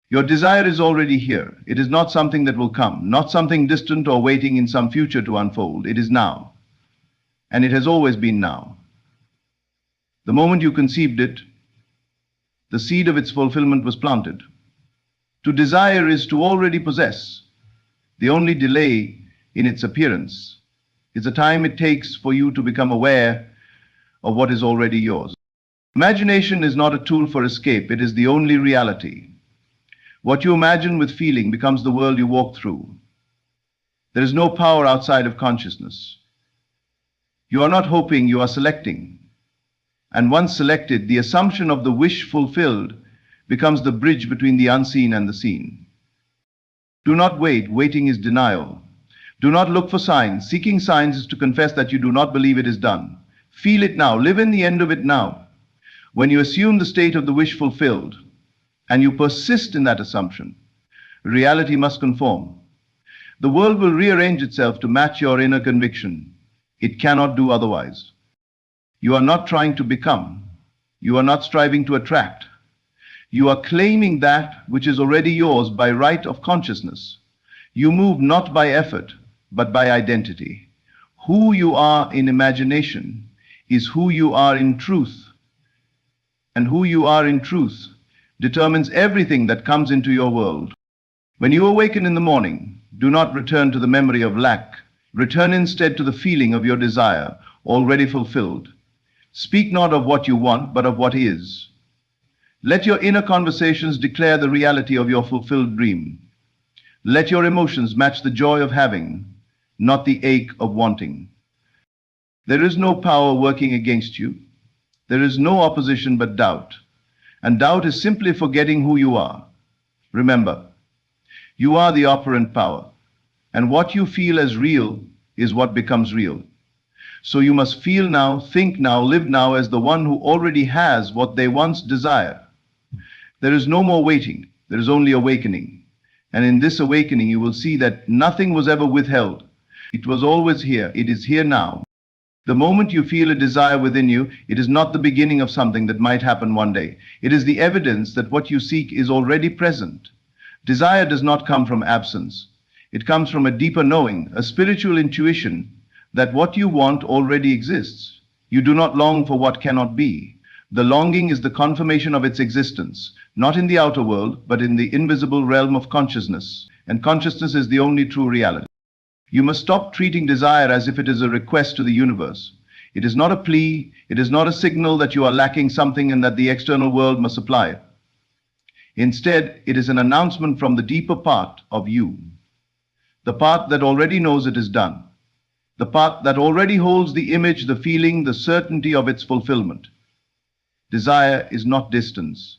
Your desire is already here. It is not something that will come, not something distant or waiting in some future to unfold. It is now. And it has always been now. The moment you conceived it, the seed of its fulfillment was planted. To desire is to already possess. The only delay in its appearance is the time it takes for you to become aware of what is already yours. Imagination is not a tool for escape. It is the only reality. What you imagine with feeling becomes the world you walk through. There is no power outside of consciousness. You are not hoping, you are selecting. And once selected, the assumption of the wish fulfilled becomes the bridge between the unseen and the seen. Do not wait. Waiting is denial. Do not look for signs. Seeking signs is to confess that you do not believe it is done. Feel it now. Live in the end of it now. When you assume the state of the wish fulfilled, and you persist in that assumption, reality must conform. The world will rearrange itself to match your inner conviction. It cannot do otherwise. You are not trying to become. You are not striving to attract. You are claiming that which is already yours by right of consciousness. You move not by effort, but by identity. Who you are in imagination is who you are in truth. And who you are in truth determines everything that comes into your world. When you awaken in the morning, do not return to the memory of lack. Return instead to the feeling of your desire, already fulfilled. Speak not of what you want, but of what is. Let your inner conversations declare the reality of your fulfilled dream. Let your emotions match the joy of having, not the ache of wanting. There is no power working against you. There is no opposition but doubt. And doubt is simply forgetting who you are. Remember, you are the operant power. And what you feel as real is what becomes real. So you must feel now, think now, live now as the one who already has what they once desired. There is no more waiting. There is only awakening. And in this awakening, you will see that nothing was ever withheld. It was always here. It is here now. The moment you feel a desire within you, it is not the beginning of something that might happen one day. It is the evidence that what you seek is already present. Desire does not come from absence. It comes from a deeper knowing, a spiritual intuition that what you want already exists. You do not long for what cannot be. The longing is the confirmation of its existence, not in the outer world, but in the invisible realm of consciousness. And consciousness is the only true reality. You must stop treating desire as if it is a request to the universe. It is not a plea. It is not a signal that you are lacking something and that the external world must supply it. Instead, it is an announcement from the deeper part of you. The part that already knows it is done. The part that already holds the image, the feeling, the certainty of its fulfillment. Desire is not distance.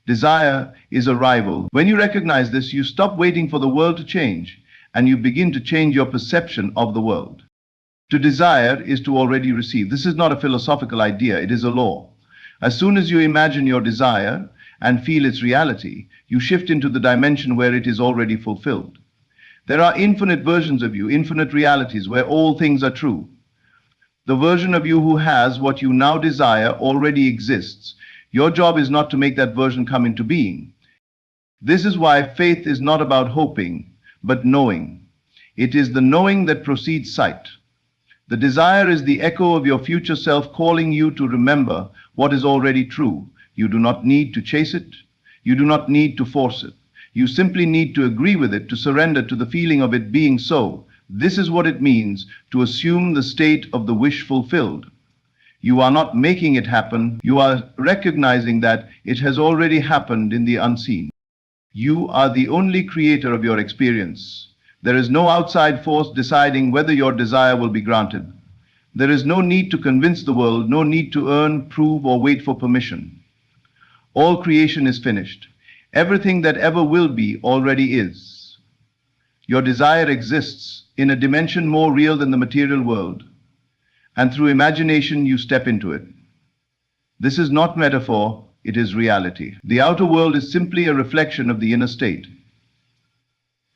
Desire is arrival. When you recognize this, you stop waiting for the world to change, and you begin to change your perception of the world. To desire is to already receive. This is not a philosophical idea, it is a law. As soon as you imagine your desire and feel its reality, you shift into the dimension where it is already fulfilled. There are infinite versions of you, infinite realities where all things are true. The version of you who has what you now desire already exists. Your job is not to make that version come into being. This is why faith is not about hoping, but knowing. It is the knowing that precedes sight. The desire is the echo of your future self calling you to remember what is already true. You do not need to chase it. You do not need to force it. You simply need to agree with it, to surrender to the feeling of it being so. This is what it means to assume the state of the wish fulfilled. You are not making it happen. You are recognizing that it has already happened in the unseen. You are the only creator of your experience. There is no outside force deciding whether your desire will be granted. There is no need to convince the world, no need to earn, prove, or wait for permission. All creation is finished. Everything that ever will be already is. Your desire exists in a dimension more real than the material world, and through imagination you step into it. This is not metaphor, it is reality. The outer world is simply a reflection of the inner state.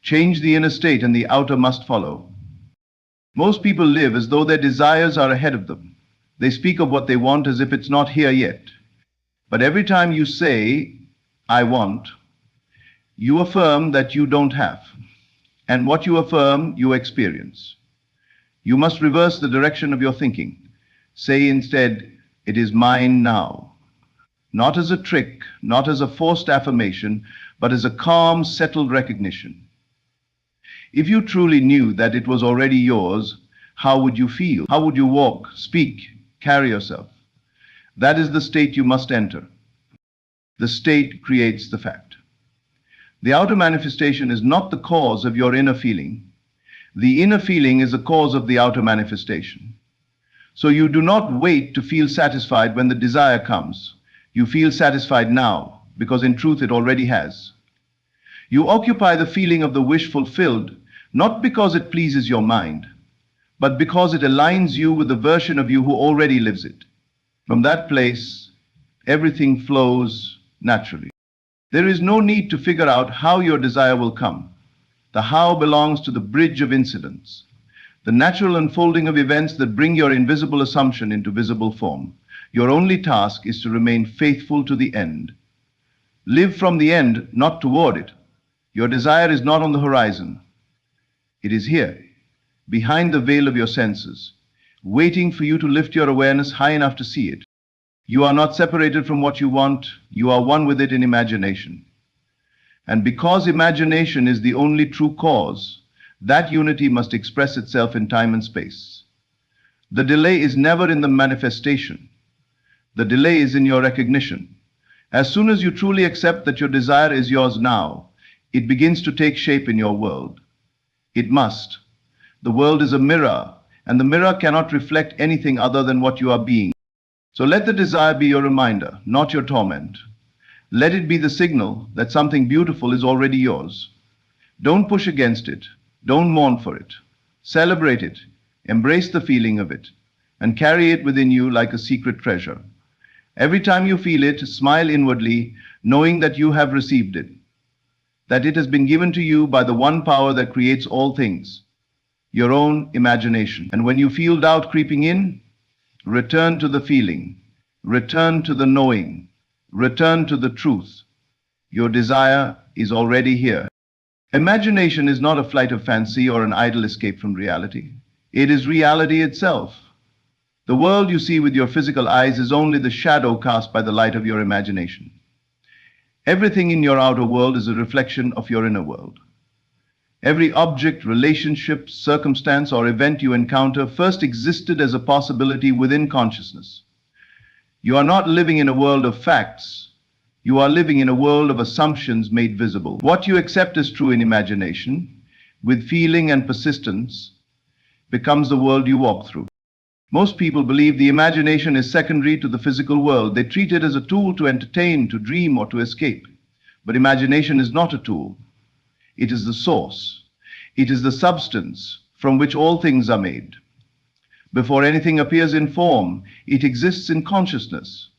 Change the inner state and the outer must follow. Most people live as though their desires are ahead of them. They speak of what they want as if it's not here yet. But every time you say, I want, You affirm that you don't have. And what you affirm, you experience. You must reverse the direction of your thinking. Say instead, it is mine now. Not as a trick, not as a forced affirmation, but as a calm, settled recognition. If you truly knew that it was already yours, how would you feel? How would you walk, speak, carry yourself? That is the state you must enter. The state creates the fact. The outer manifestation is not the cause of your inner feeling. The inner feeling is the cause of the outer manifestation. So you do not wait to feel satisfied when the desire comes. You feel satisfied now, because in truth it already has. You occupy the feeling of the wish fulfilled, not because it pleases your mind, but because it aligns you with the version of you who already lives it. From that place, everything flows naturally. There is no need to figure out how your desire will come. The how belongs to the bridge of incidents, the natural unfolding of events that bring your invisible assumption into visible form. Your only task is to remain faithful to the end. Live from the end, not toward it. Your desire is not on the horizon. It is here, behind the veil of your senses, waiting for you to lift your awareness high enough to see it. You are not separated from what you want. You are one with it in imagination. And because imagination is the only true cause, that unity must express itself in time and space. The delay is never in the manifestation. The delay is in your recognition. As soon as you truly accept that your desire is yours now, it begins to take shape in your world. It must. The world is a mirror, and the mirror cannot reflect anything other than what you are being. So let the desire be your reminder, not your torment. Let it be the signal that something beautiful is already yours. Don't push against it. Don't mourn for it. Celebrate it. Embrace the feeling of it, and carry it within you like a secret treasure. Every time you feel it, smile inwardly, knowing that you have received it, that it has been given to you by the one power that creates all things, your own imagination. And when you feel doubt creeping in, return to the feeling, return to the knowing, return to the truth. Your desire is already here. Imagination is not a flight of fancy or an idle escape from reality. It is reality itself. The world you see with your physical eyes is only the shadow cast by the light of your imagination. Everything in your outer world is a reflection of your inner world. Every object, relationship, circumstance, or event you encounter first existed as a possibility within consciousness. You are not living in a world of facts. You are living in a world of assumptions made visible. What you accept as true in imagination, with feeling and persistence, becomes the world you walk through. Most people believe the imagination is secondary to the physical world. They treat it as a tool to entertain, to dream, or to escape. But imagination is not a tool. It is the source. It is the substance from which all things are made. Before anything appears in form, it exists in consciousness.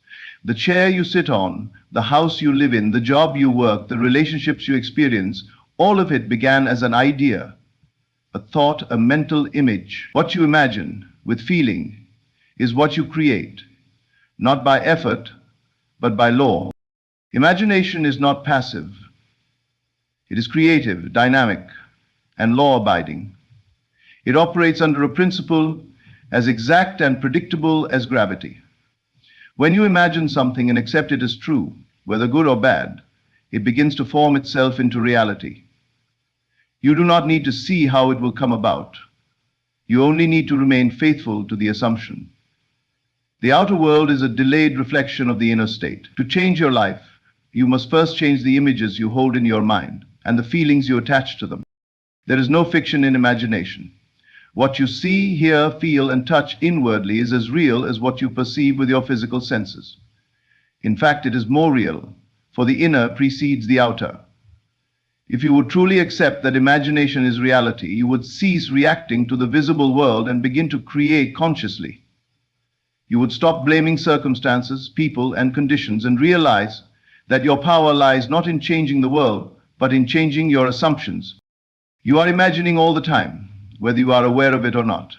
The chair you sit on, the house you live in, the job you work, the relationships you experience, all of it began as an idea, a thought, a mental image. What you imagine with feeling is what you create, not by effort, but by law. Imagination is not passive. It is creative, dynamic, and law-abiding. It operates under a principle as exact and predictable as gravity. When you imagine something and accept it as true, whether good or bad, it begins to form itself into reality. You do not need to see how it will come about. You only need to remain faithful to the assumption. The outer world is a delayed reflection of the inner state. To change your life, you must first change the images you hold in your mind and the feelings you attach to them. There is no fiction in imagination. What you see, hear, feel, and touch inwardly is as real as what you perceive with your physical senses. In fact, it is more real, for the inner precedes the outer. If you would truly accept that imagination is reality, you would cease reacting to the visible world and begin to create consciously. You would stop blaming circumstances, people, and conditions and realize that your power lies not in changing the world, but in changing your assumptions. You are imagining all the time, whether you are aware of it or not.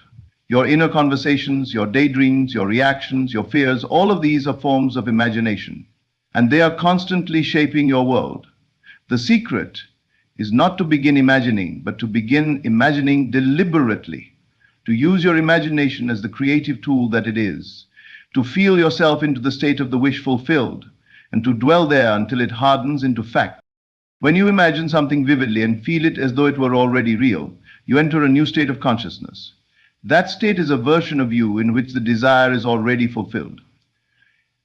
Your inner conversations, your daydreams, your reactions, your fears, all of these are forms of imagination, and they are constantly shaping your world. The secret is not to begin imagining, but to begin imagining deliberately, to use your imagination as the creative tool that it is, to feel yourself into the state of the wish fulfilled, and to dwell there until it hardens into fact. When you imagine something vividly and feel it as though it were already real, you enter a new state of consciousness. That state is a version of you in which the desire is already fulfilled.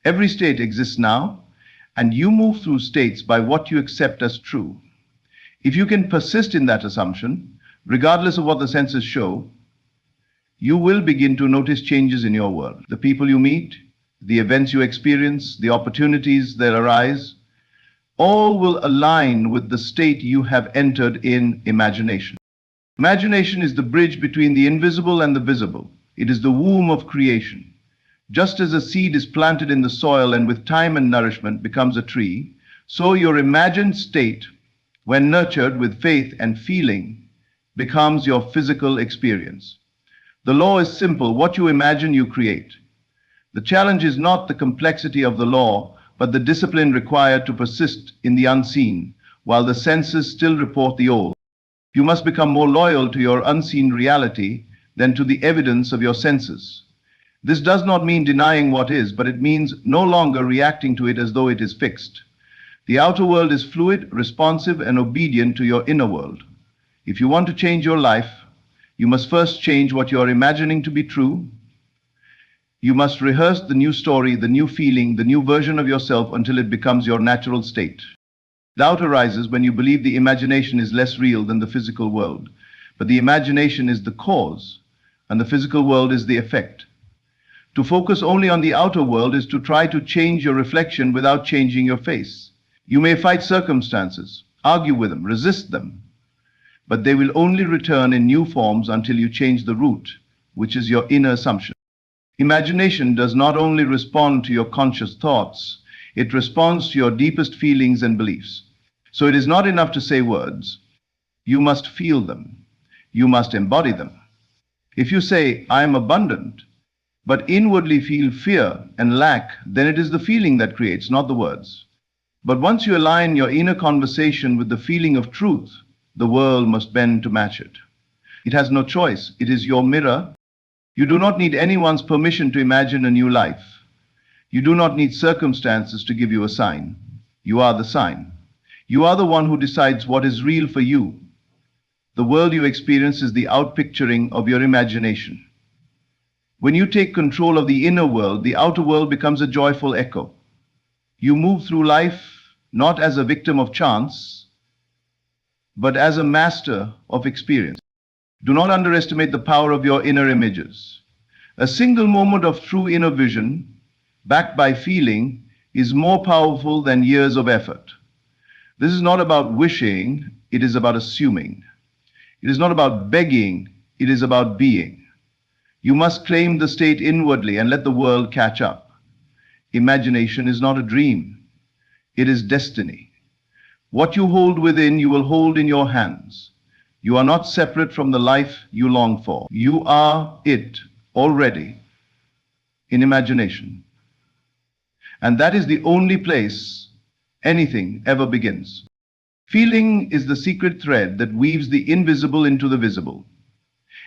Every state exists now, and you move through states by what you accept as true. If you can persist in that assumption, regardless of what the senses show, you will begin to notice changes in your world. The people you meet, the events you experience, the opportunities that arise, all will align with the state you have entered in imagination. Imagination is the bridge between the invisible and the visible. It is the womb of creation. Just as a seed is planted in the soil and with time and nourishment becomes a tree, so your imagined state, when nurtured with faith and feeling, becomes your physical experience. The law is simple. What you imagine, you create. The challenge is not the complexity of the law, but the discipline required to persist in the unseen, while the senses still report the old. You must become more loyal to your unseen reality than to the evidence of your senses. This does not mean denying what is, but it means no longer reacting to it as though it is fixed. The outer world is fluid, responsive, and obedient to your inner world. If you want to change your life, you must first change what you are imagining to be true. You must rehearse the new story, the new feeling, the new version of yourself until it becomes your natural state. Doubt arises when you believe the imagination is less real than the physical world. But the imagination is the cause, and the physical world is the effect. To focus only on the outer world is to try to change your reflection without changing your face. You may fight circumstances, argue with them, resist them, but they will only return in new forms until you change the root, which is your inner assumption. Imagination does not only respond to your conscious thoughts, it responds to your deepest feelings and beliefs. So it is not enough to say words. You must feel them. You must embody them. If you say, I am abundant, but inwardly feel fear and lack, then it is the feeling that creates, not the words. But once you align your inner conversation with the feeling of truth, the world must bend to match it. It has no choice. It is your mirror. You do not need anyone's permission to imagine a new life. You do not need circumstances to give you a sign. You are the sign. You are the one who decides what is real for you. The world you experience is the outpicturing of your imagination. When you take control of the inner world, the outer world becomes a joyful echo. You move through life not as a victim of chance, but as a master of experience. Do not underestimate the power of your inner images. A single moment of true inner vision, backed by feeling, is more powerful than years of effort. This is not about wishing, it is about assuming. It is not about begging, it is about being. You must claim the state inwardly and let the world catch up. Imagination is not a dream, it is destiny. What you hold within, you will hold in your hands. You are not separate from the life you long for. You are it already in imagination. And that is the only place anything ever begins. Feeling is the secret thread that weaves the invisible into the visible.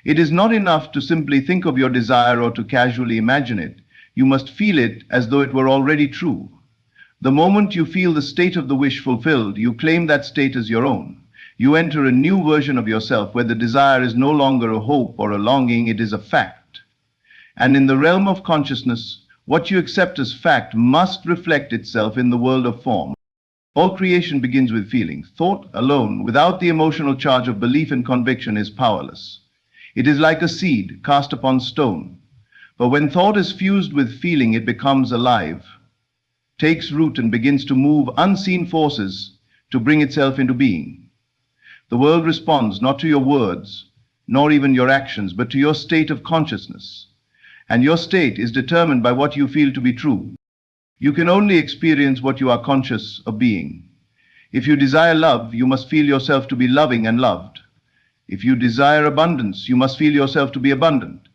It is not enough to simply think of your desire or to casually imagine it. You must feel it as though it were already true. The moment you feel the state of the wish fulfilled, you claim that state as your own. You enter a new version of yourself where the desire is no longer a hope or a longing, it is a fact. And in the realm of consciousness, what you accept as fact must reflect itself in the world of form. All creation begins with feeling. Thought alone, without the emotional charge of belief and conviction, is powerless. It is like a seed cast upon stone. But when thought is fused with feeling, it becomes alive, takes root, and begins to move unseen forces to bring itself into being. The world responds not to your words, nor even your actions, but to your state of consciousness. And your state is determined by what you feel to be true. You can only experience what you are conscious of being. If you desire love, you must feel yourself to be loving and loved. If you desire abundance, you must feel yourself to be abundant.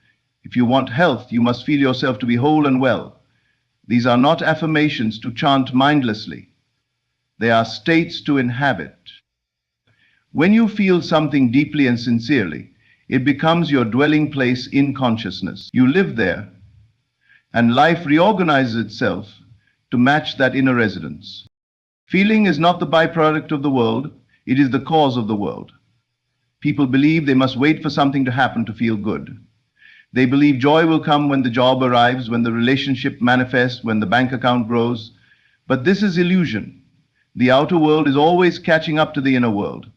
If you want health, you must feel yourself to be whole and well. These are not affirmations to chant mindlessly. They are states to inhabit. When you feel something deeply and sincerely, it becomes your dwelling place in consciousness. You live there, and life reorganizes itself to match that inner residence. Feeling is not the byproduct of the world, it is the cause of the world. People believe they must wait for something to happen to feel good. They believe joy will come when the job arrives, when the relationship manifests, when the bank account grows. But this is illusion. The outer world is always catching up to the inner world.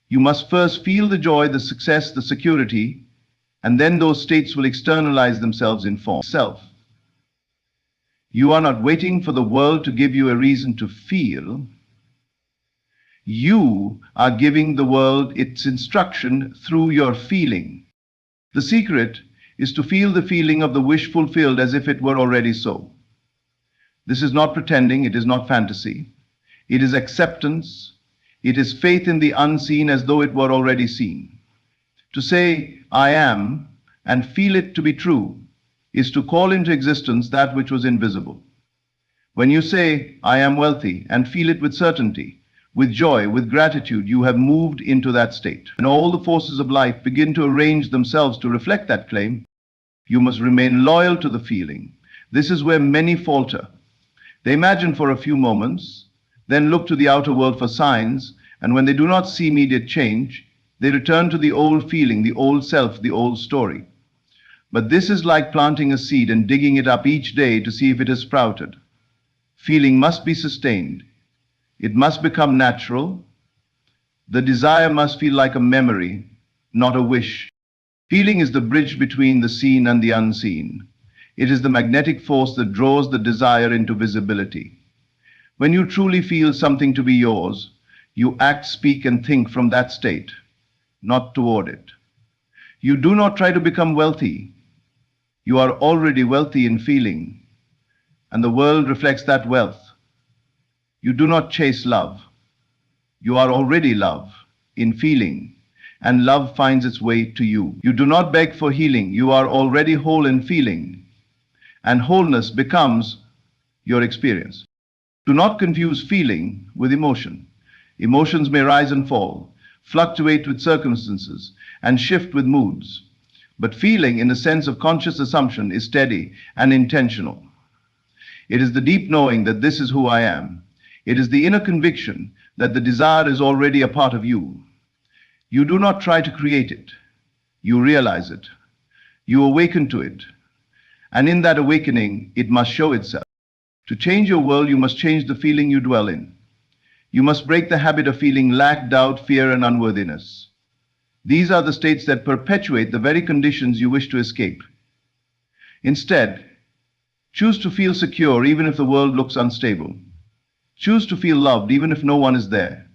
You must first feel the joy, the success, the security, and then those states will externalize themselves in form. Self. You are not waiting for the world to give you a reason to feel. You are giving the world its instruction through your feeling. The secret is to feel the feeling of the wish fulfilled as if it were already so. This is not pretending, it is not fantasy. It is acceptance. It is faith in the unseen as though it were already seen. To say, I am, and feel it to be true, is to call into existence that which was invisible. When you say, I am wealthy, and feel it with certainty, with joy, with gratitude, you have moved into that state. And all the forces of life begin to arrange themselves to reflect that claim. You must remain loyal to the feeling. This is where many falter. They imagine for a few moments, then look to the outer world for signs, and when they do not see immediate change, they return to the old feeling, the old self, the old story. But this is like planting a seed and digging it up each day to see if it has sprouted. Feeling must be sustained. It must become natural. The desire must feel like a memory, not a wish. Feeling is the bridge between the seen and the unseen. It is the magnetic force that draws the desire into visibility. When you truly feel something to be yours, you act, speak, and think from that state, not toward it. You do not try to become wealthy. You are already wealthy in feeling, and the world reflects that wealth. You do not chase love. You are already love in feeling, and love finds its way to you. You do not beg for healing. You are already whole in feeling, and wholeness becomes your experience. Do not confuse feeling with emotion. Emotions may rise and fall, fluctuate with circumstances, and shift with moods. But feeling, in the sense of conscious assumption, is steady and intentional. It is the deep knowing that this is who I am. It is the inner conviction that the desire is already a part of you. You do not try to create it. You realize it. You awaken to it. And in that awakening, it must show itself. To change your world, you must change the feeling you dwell in. You must break the habit of feeling lack, doubt, fear, and unworthiness. These are the states that perpetuate the very conditions you wish to escape. Instead, choose to feel secure even if the world looks unstable. Choose to feel loved even if no one is there.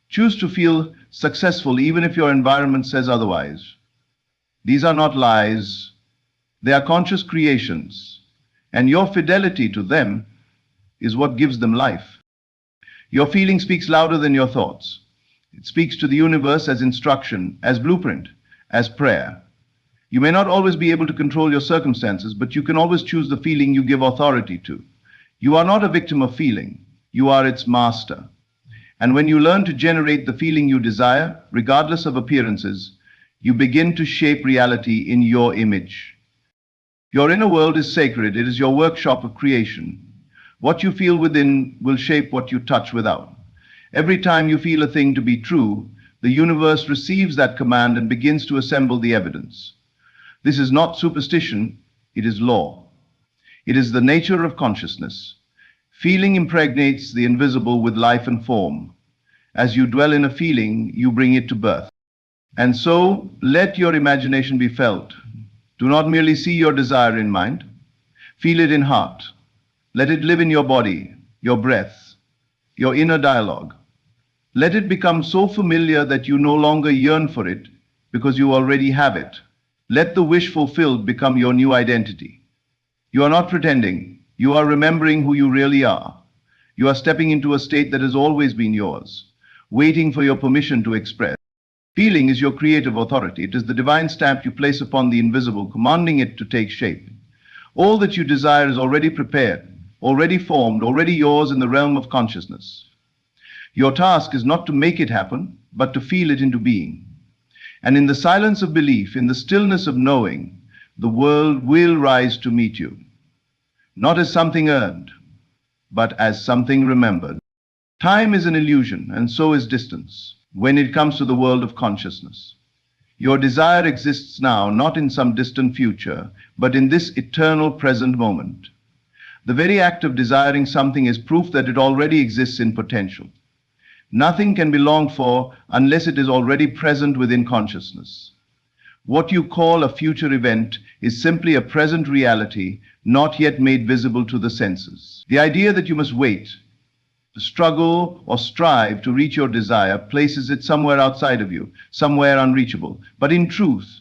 Choose to feel successful even if your environment says otherwise. These are not lies. They are conscious creations, and your fidelity to them is what gives them life. Your feeling speaks louder than your thoughts. It speaks to the universe as instruction, as blueprint, as prayer. You may not always be able to control your circumstances, but you can always choose the feeling you give authority to. You are not a victim of feeling. You are its master. And when you learn to generate the feeling you desire, regardless of appearances, you begin to shape reality in your image. Your inner world is sacred. It is your workshop of creation. What you feel within will shape what you touch without. Every time you feel a thing to be true, the universe receives that command and begins to assemble the evidence. This is not superstition, it is law. It is the nature of consciousness. Feeling impregnates the invisible with life and form. As you dwell in a feeling, you bring it to birth. And so, let your imagination be felt. Do not merely see your desire in mind. Feel it in heart. Let it live in your body, your breath, your inner dialogue. Let it become so familiar that you no longer yearn for it because you already have it. Let the wish fulfilled become your new identity. You are not pretending. You are remembering who you really are. You are stepping into a state that has always been yours, waiting for your permission to express. Feeling is your creative authority. It is the divine stamp you place upon the invisible, commanding it to take shape. All that you desire is already prepared, already formed, already yours in the realm of consciousness. Your task is not to make it happen, but to feel it into being. And in the silence of belief, in the stillness of knowing, the world will rise to meet you. Not as something earned, but as something remembered. Time is an illusion, and so is distance, when it comes to the world of consciousness. Your desire exists now, not in some distant future, but in this eternal present moment. The very act of desiring something is proof that it already exists in potential. Nothing can be longed for unless it is already present within consciousness. What you call a future event is simply a present reality not yet made visible to the senses. The idea that you must wait, struggle, or strive to reach your desire places it somewhere outside of you, somewhere unreachable. But in truth,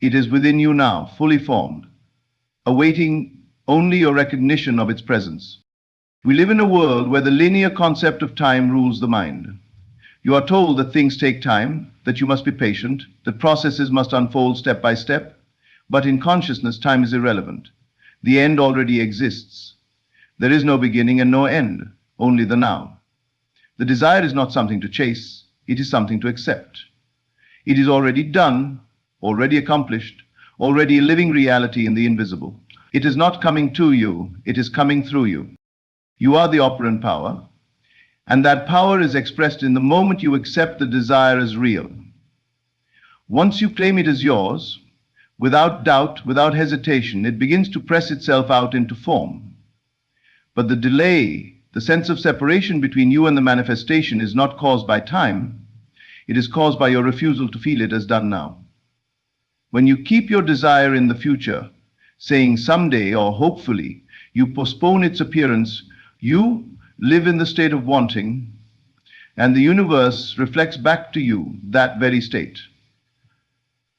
it is within you now, fully formed, awaiting only your recognition of its presence. We live in a world where the linear concept of time rules the mind. You are told that things take time, that you must be patient, that processes must unfold step by step. But in consciousness, time is irrelevant. The end already exists. There is no beginning and no end, only the now. The desire is not something to chase, it is something to accept. It is already done, already accomplished, already a living reality in the invisible. It is not coming to you, it is coming through you. You are the operant power, and that power is expressed in the moment you accept the desire as real. Once you claim it as yours, without doubt, without hesitation, it begins to press itself out into form. But the delay, the sense of separation between you and the manifestation is not caused by time, it is caused by your refusal to feel it as done now. When you keep your desire in the future, saying someday or hopefully, you postpone its appearance, you live in the state of wanting, and the universe reflects back to you that very state.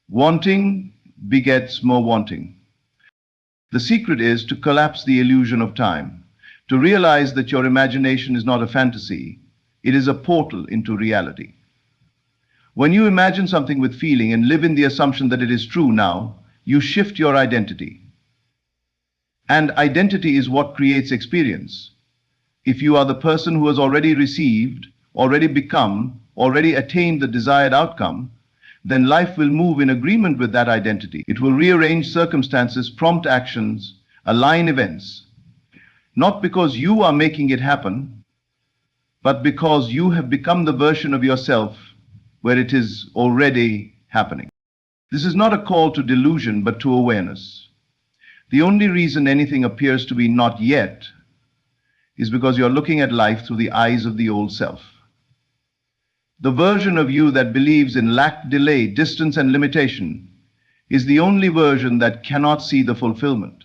Wanting begets more wanting. The secret is to collapse the illusion of time, to realize that your imagination is not a fantasy, it is a portal into reality. When you imagine something with feeling and live in the assumption that it is true now, you shift your identity. And identity is what creates experience. If you are the person who has already received, already become, already attained the desired outcome, then life will move in agreement with that identity. It will rearrange circumstances, prompt actions, align events. Not because you are making it happen, but because you have become the version of yourself where it is already happening. This is not a call to delusion, but to awareness. The only reason anything appears to be not yet is because you're looking at life through the eyes of the old self. The version of you that believes in lack, delay, distance, and limitation is the only version that cannot see the fulfillment.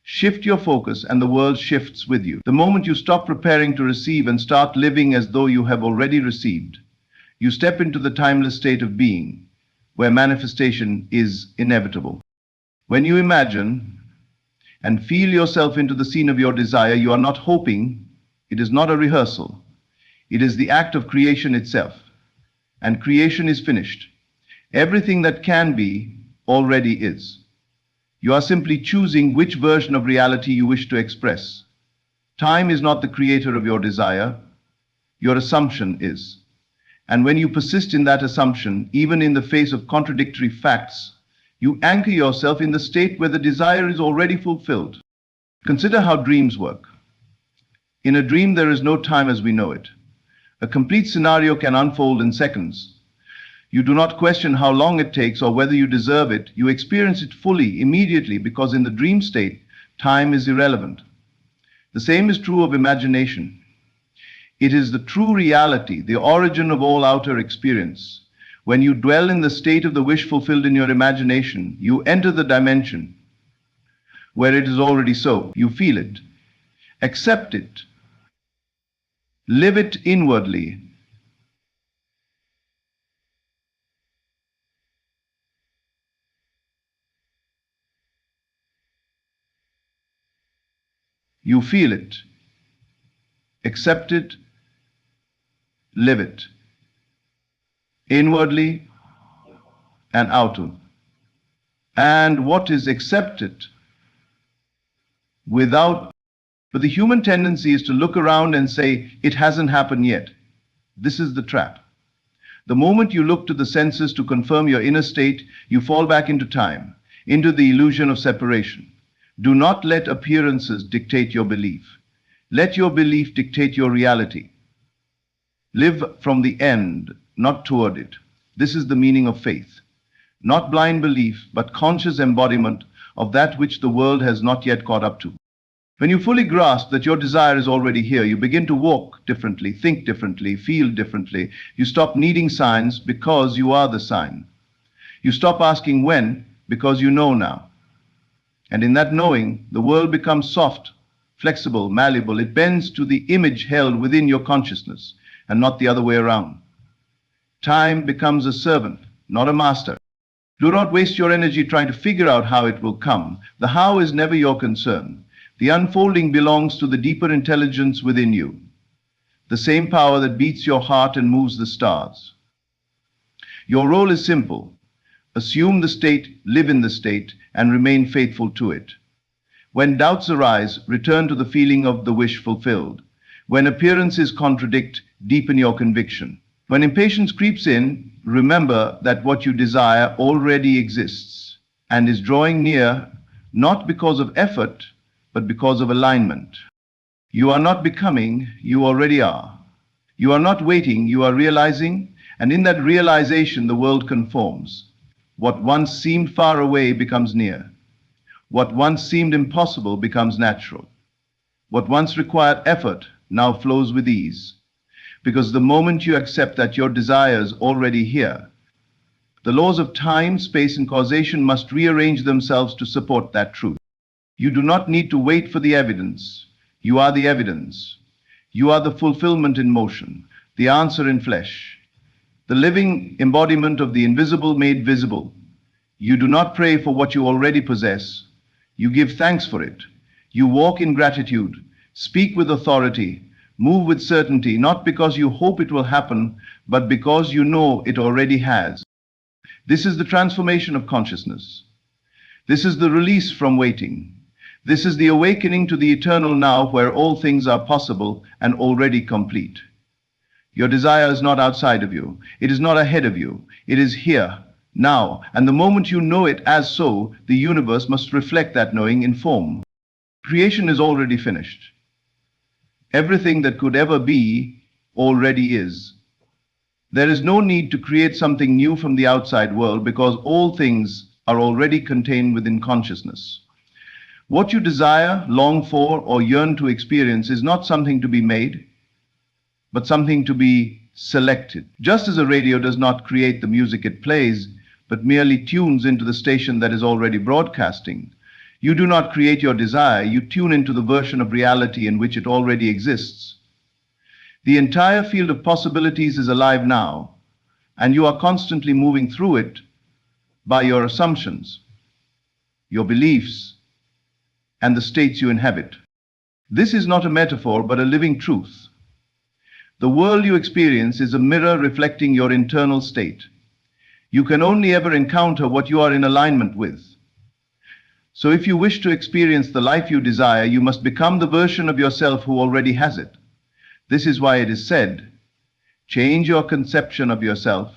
Shift your focus and the world shifts with you. The moment you stop preparing to receive and start living as though you have already received, you step into the timeless state of being, where manifestation is inevitable. When you imagine and feel yourself into the scene of your desire, you are not hoping, it is not a rehearsal. It is the act of creation itself. And creation is finished. Everything that can be already is. You are simply choosing which version of reality you wish to express. Time is not the creator of your desire. Your assumption is. And when you persist in that assumption, even in the face of contradictory facts, you anchor yourself in the state where the desire is already fulfilled. Consider how dreams work. In a dream, there is no time as we know it. A complete scenario can unfold in seconds. You do not question how long it takes or whether you deserve it. You experience it fully, immediately, because in the dream state, time is irrelevant. The same is true of imagination. It is the true reality, the origin of all outer experience. When you dwell in the state of the wish fulfilled in your imagination, you enter the dimension where it is already so. You feel it, accept it, live it inwardly. You feel it, accept it, live it, inwardly and outward. And what is accepted without But the human tendency is to look around and say, it hasn't happened yet. This is the trap. The moment you look to the senses to confirm your inner state, you fall back into time, into the illusion of separation. Do not let appearances dictate your belief. Let your belief dictate your reality. Live from the end, not toward it. This is the meaning of faith. Not blind belief, but conscious embodiment of that which the world has not yet caught up to. When you fully grasp that your desire is already here, you begin to walk differently, think differently, feel differently. You stop needing signs because you are the sign. You stop asking when because you know now. And in that knowing, the world becomes soft, flexible, malleable. It bends to the image held within your consciousness and not the other way around. Time becomes a servant, not a master. Do not waste your energy trying to figure out how it will come. The how is never your concern. The unfolding belongs to the deeper intelligence within you, the same power that beats your heart and moves the stars. Your role is simple. Assume the state, live in the state, and remain faithful to it. When doubts arise, return to the feeling of the wish fulfilled. When appearances contradict, deepen your conviction. When impatience creeps in, remember that what you desire already exists and is drawing near, not because of effort, but because of alignment. You are not becoming, you already are. You are not waiting, you are realizing, and in that realization the world conforms. What once seemed far away becomes near. What once seemed impossible becomes natural. What once required effort now flows with ease. Because the moment you accept that your desire is already here, the laws of time, space, and causation must rearrange themselves to support that truth. You do not need to wait for the evidence. You are the evidence. You are the fulfillment in motion, the answer in flesh, the living embodiment of the invisible made visible. You do not pray for what you already possess. You give thanks for it. You walk in gratitude, speak with authority, move with certainty, not because you hope it will happen, but because you know it already has. This is the transformation of consciousness. This is the release from waiting. This is the awakening to the eternal now, where all things are possible and already complete. Your desire is not outside of you. It is not ahead of you. It is here, now, and the moment you know it as so, the universe must reflect that knowing in form. Creation is already finished. Everything that could ever be already is. There is no need to create something new from the outside world because all things are already contained within consciousness. What you desire, long for, or yearn to experience is not something to be made, but something to be selected. Just as a radio does not create the music it plays, but merely tunes into the station that is already broadcasting, you do not create your desire, you tune into the version of reality in which it already exists. The entire field of possibilities is alive now, and you are constantly moving through it by your assumptions, your beliefs, and the states you inhabit. This is not a metaphor, but a living truth. The world you experience is a mirror reflecting your internal state. You can only ever encounter what you are in alignment with. So if you wish to experience the life you desire, you must become the version of yourself who already has it. This is why it is said, change your conception of yourself,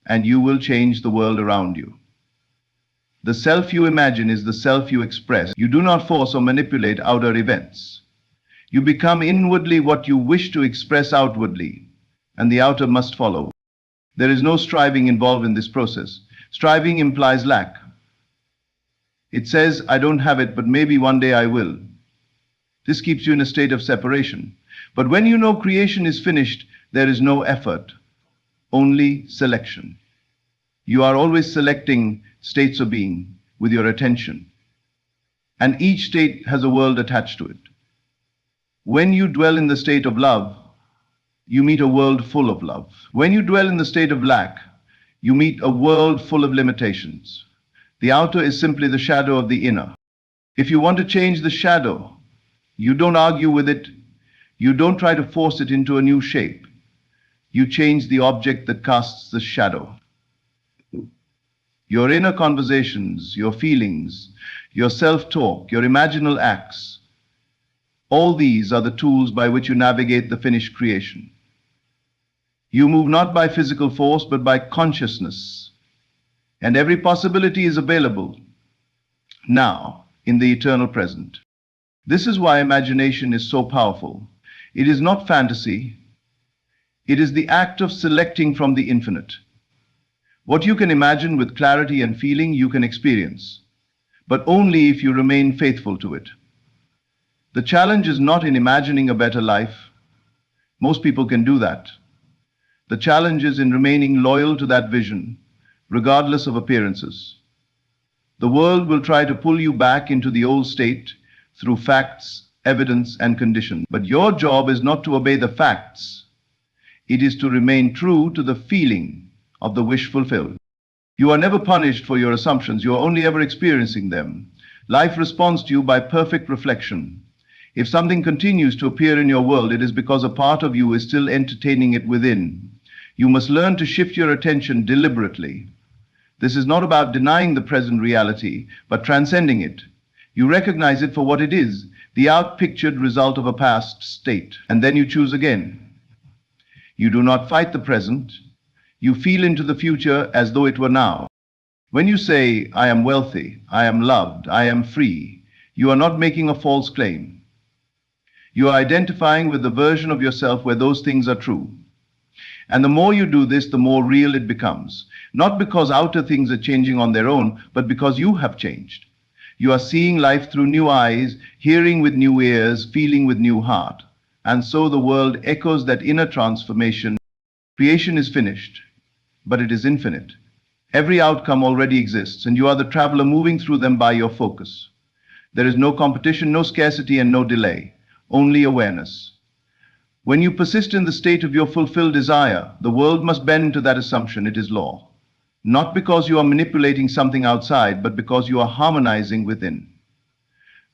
and you will change the world around you. The self you imagine is the self you express. You do not force or manipulate outer events. You become inwardly what you wish to express outwardly, and the outer must follow. There is no striving involved in this process. Striving implies lack. It says, I don't have it, but maybe one day I will. This keeps you in a state of separation. But when you know creation is finished, there is no effort, only selection. You are always selecting states of being with your attention, and each state has a world attached to it. When you dwell in the state of love, you meet a world full of love. When you dwell in the state of lack, you meet a world full of limitations. The outer is simply the shadow of the inner. If you want to change the shadow, you don't argue with it. You don't try to force it into a new shape. You change the object that casts the shadow. Your inner conversations, your feelings, your self-talk, your imaginal acts, All these are the tools by which you navigate the finished creation. You move not by physical force, but by consciousness. And every possibility is available now in the eternal present. This is why imagination is so powerful. It is not fantasy. It is the act of selecting from the infinite. What you can imagine with clarity and feeling, you can experience, but only if you remain faithful to it. The challenge is not in imagining a better life. Most people can do that. The challenge is in remaining loyal to that vision, regardless of appearances. The world will try to pull you back into the old state through facts, evidence, and conditions. But your job is not to obey the facts. It is to remain true to the feeling of the wish fulfilled. You are never punished for your assumptions. You are only ever experiencing them. Life responds to you by perfect reflection. If something continues to appear in your world, it is because a part of you is still entertaining it within. You must learn to shift your attention deliberately. This is not about denying the present reality, but transcending it. You recognize it for what it is, the outpictured result of a past state, and then you choose again. You do not fight the present. You feel into the future as though it were now. When you say, I am wealthy, I am loved, I am free, you are not making a false claim. You are identifying with the version of yourself where those things are true. And the more you do this, the more real it becomes. Not because outer things are changing on their own, but because you have changed. You are seeing life through new eyes, hearing with new ears, feeling with new heart. And so the world echoes that inner transformation. Creation is finished, but it is infinite. Every outcome already exists, and you are the traveler moving through them by your focus. There is no competition, no scarcity, and no delay. Only awareness. When you persist in the state of your fulfilled desire, the world must bend to that assumption. It is law. Not because you are manipulating something outside, but because you are harmonizing within.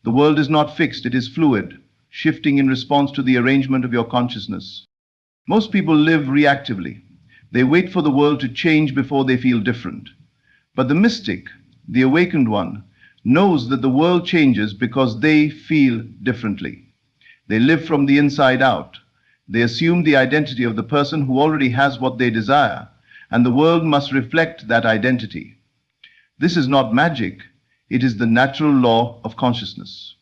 The world is not fixed, it is fluid, shifting in response to the arrangement of your consciousness. Most people live reactively. They wait for the world to change before they feel different. But the mystic, the awakened one, knows that the world changes because they feel differently. They live from the inside out. They assume the identity of the person who already has what they desire, and the world must reflect that identity. This is not magic. It is the natural law of consciousness.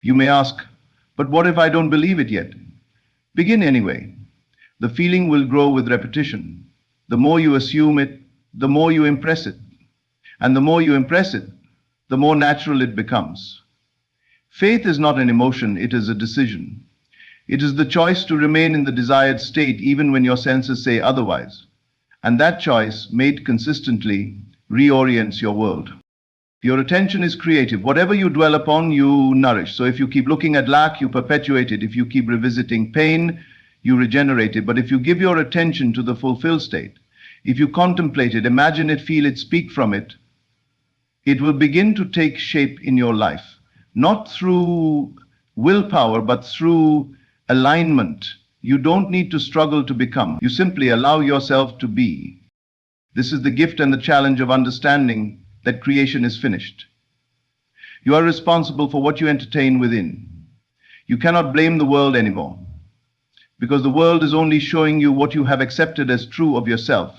You may ask, but what if I don't believe it yet? Begin anyway. The feeling will grow with repetition. The more you assume it, the more you impress it. And the more you impress it, the more natural it becomes. Faith is not an emotion, it is a decision. It is the choice to remain in the desired state even when your senses say otherwise. And that choice, made consistently, reorients your world. Your attention is creative. Whatever you dwell upon, you nourish. So if you keep looking at lack, you perpetuate it. If you keep revisiting pain, you regenerate it. But if you give your attention to the fulfilled state, if you contemplate it, imagine it, feel it, speak from it, it will begin to take shape in your life. Not through willpower, but through alignment. You don't need to struggle to become. You simply allow yourself to be. This is the gift and the challenge of understanding that creation is finished. You are responsible for what you entertain within. You cannot blame the world anymore, because the world is only showing you what you have accepted as true of yourself.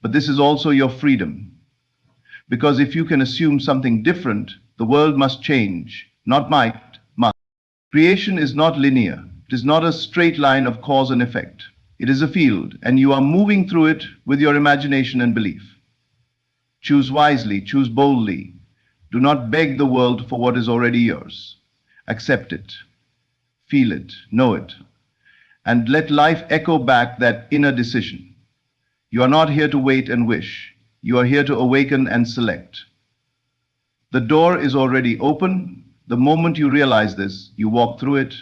But this is also your freedom. Because if you can assume something different, the world must change, not might, must. Creation is not linear. It is not a straight line of cause and effect. It is a field, and you are moving through it with your imagination and belief. Choose wisely, choose boldly. Do not beg the world for what is already yours. Accept it, feel it, know it, and let life echo back that inner decision. You are not here to wait and wish. You are here to awaken and select. The door is already open. The moment you realize this, you walk through it,